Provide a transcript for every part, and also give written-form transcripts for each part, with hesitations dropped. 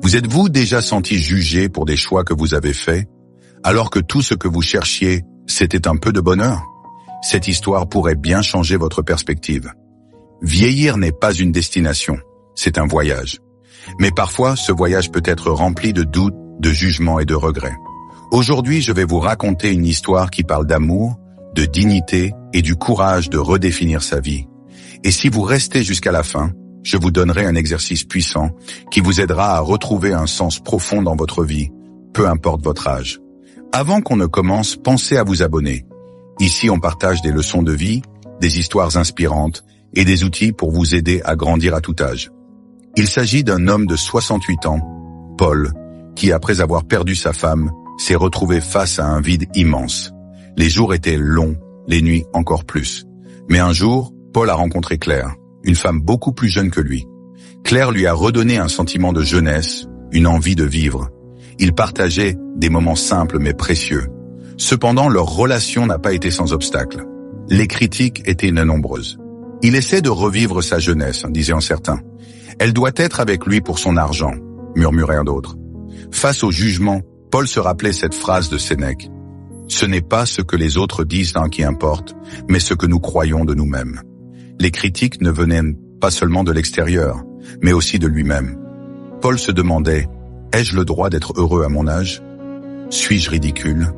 Vous êtes-vous déjà senti jugé pour des choix que vous avez faits, alors que tout ce que vous cherchiez, c'était un peu de bonheur? Cette histoire pourrait bien changer votre perspective. Vieillir n'est pas une destination, c'est un voyage. Mais parfois, ce voyage peut être rempli de doutes, de jugements et de regrets. Aujourd'hui, je vais vous raconter une histoire qui parle d'amour, de dignité et du courage de redéfinir sa vie. Et si vous restez jusqu'à la fin, je vous donnerai un exercice puissant qui vous aidera à retrouver un sens profond dans votre vie, peu importe votre âge. Avant qu'on ne commence, pensez à vous abonner. Ici, on partage des leçons de vie, des histoires inspirantes et des outils pour vous aider à grandir à tout âge. Il s'agit d'un homme de 68 ans, Paul, qui, après avoir perdu sa femme, s'est retrouvé face à un vide immense. Les jours étaient longs, les nuits encore plus. Mais un jour, Paul a rencontré Claire, une femme beaucoup plus jeune que lui. Claire lui a redonné un sentiment de jeunesse, une envie de vivre. Ils partageaient des moments simples mais précieux. Cependant, leur relation n'a pas été sans obstacle. Les critiques étaient nombreuses. Il essaie de revivre sa jeunesse, disaient certains. Elle doit être avec lui pour son argent, murmurèrent d'autres. Face au jugement, Paul se rappelait cette phrase de Sénèque. Ce n'est pas ce que les autres disent qui importe, mais ce que nous croyons de nous-mêmes. Les critiques ne venaient pas seulement de l'extérieur, mais aussi de lui-même. Paul se demandait, ai-je le droit d'être heureux à mon âge? Suis-je ridicule?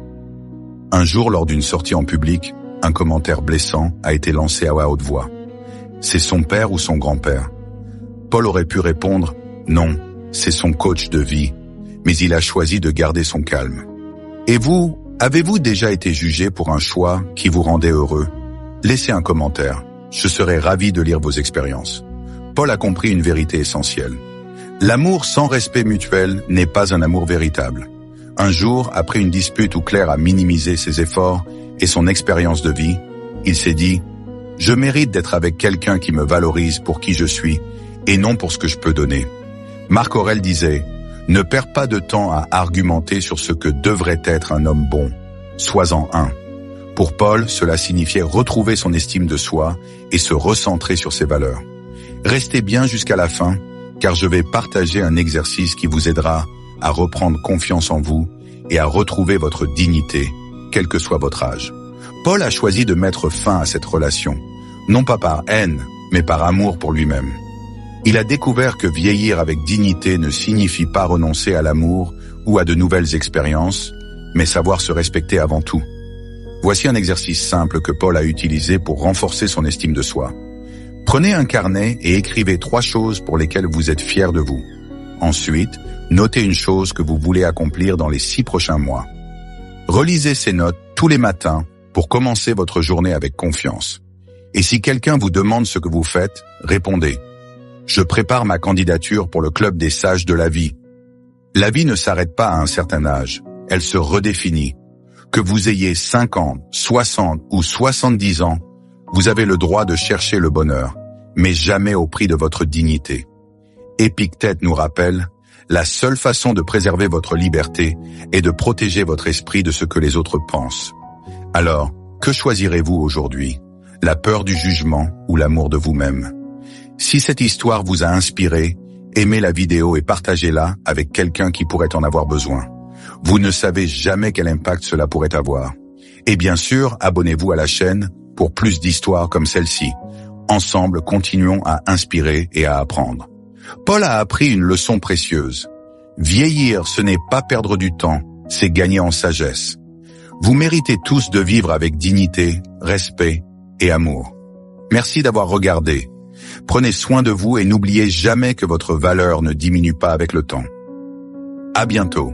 Un jour, lors d'une sortie en public, un commentaire blessant a été lancé à haute voix. C'est son père ou son grand-père? Paul aurait pu répondre, non, c'est son coach de vie, mais il a choisi de garder son calme. Et vous, avez-vous déjà été jugé pour un choix qui vous rendait heureux? Laissez un commentaire, je serai ravi de lire vos expériences. Paul a compris une vérité essentielle. L'amour sans respect mutuel n'est pas un amour véritable. Un jour, après une dispute où Claire a minimisé ses efforts et son expérience de vie, il s'est dit « Je mérite d'être avec quelqu'un qui me valorise pour qui je suis et non pour ce que je peux donner. » Marc Aurèle disait « Ne perds pas de temps à argumenter sur ce que devrait être un homme bon. Sois-en un. » Pour Paul, cela signifiait retrouver son estime de soi et se recentrer sur ses valeurs. Restez bien jusqu'à la fin, car je vais partager un exercice qui vous aidera à reprendre confiance en vous et à retrouver votre dignité, quel que soit votre âge. Paul a choisi de mettre fin à cette relation, non pas par haine, mais par amour pour lui-même. Il a découvert que vieillir avec dignité ne signifie pas renoncer à l'amour ou à de nouvelles expériences, mais savoir se respecter avant tout. Voici un exercice simple que Paul a utilisé pour renforcer son estime de soi. Prenez un carnet et écrivez 3 choses pour lesquelles vous êtes fier de vous. Ensuite, notez une chose que vous voulez accomplir dans les 6 prochains mois. Relisez ces notes tous les matins pour commencer votre journée avec confiance. Et si quelqu'un vous demande ce que vous faites, répondez « Je prépare ma candidature pour le club des sages de la vie ». La vie ne s'arrête pas à un certain âge, elle se redéfinit. Que vous ayez 50, 60 ou 70 ans, vous avez le droit de chercher le bonheur, mais jamais au prix de votre dignité. Épictète nous rappelle, la seule façon de préserver votre liberté est de protéger votre esprit de ce que les autres pensent. Alors, que choisirez-vous aujourd'hui? La peur du jugement ou l'amour de vous-même? Si cette histoire vous a inspiré, aimez la vidéo et partagez-la avec quelqu'un qui pourrait en avoir besoin. Vous ne savez jamais quel impact cela pourrait avoir. Et bien sûr, abonnez-vous à la chaîne pour plus d'histoires comme celle-ci. Ensemble, continuons à inspirer et à apprendre. Paul a appris une leçon précieuse. Vieillir, ce n'est pas perdre du temps, c'est gagner en sagesse. Vous méritez tous de vivre avec dignité, respect et amour. Merci d'avoir regardé. Prenez soin de vous et n'oubliez jamais que votre valeur ne diminue pas avec le temps. À bientôt.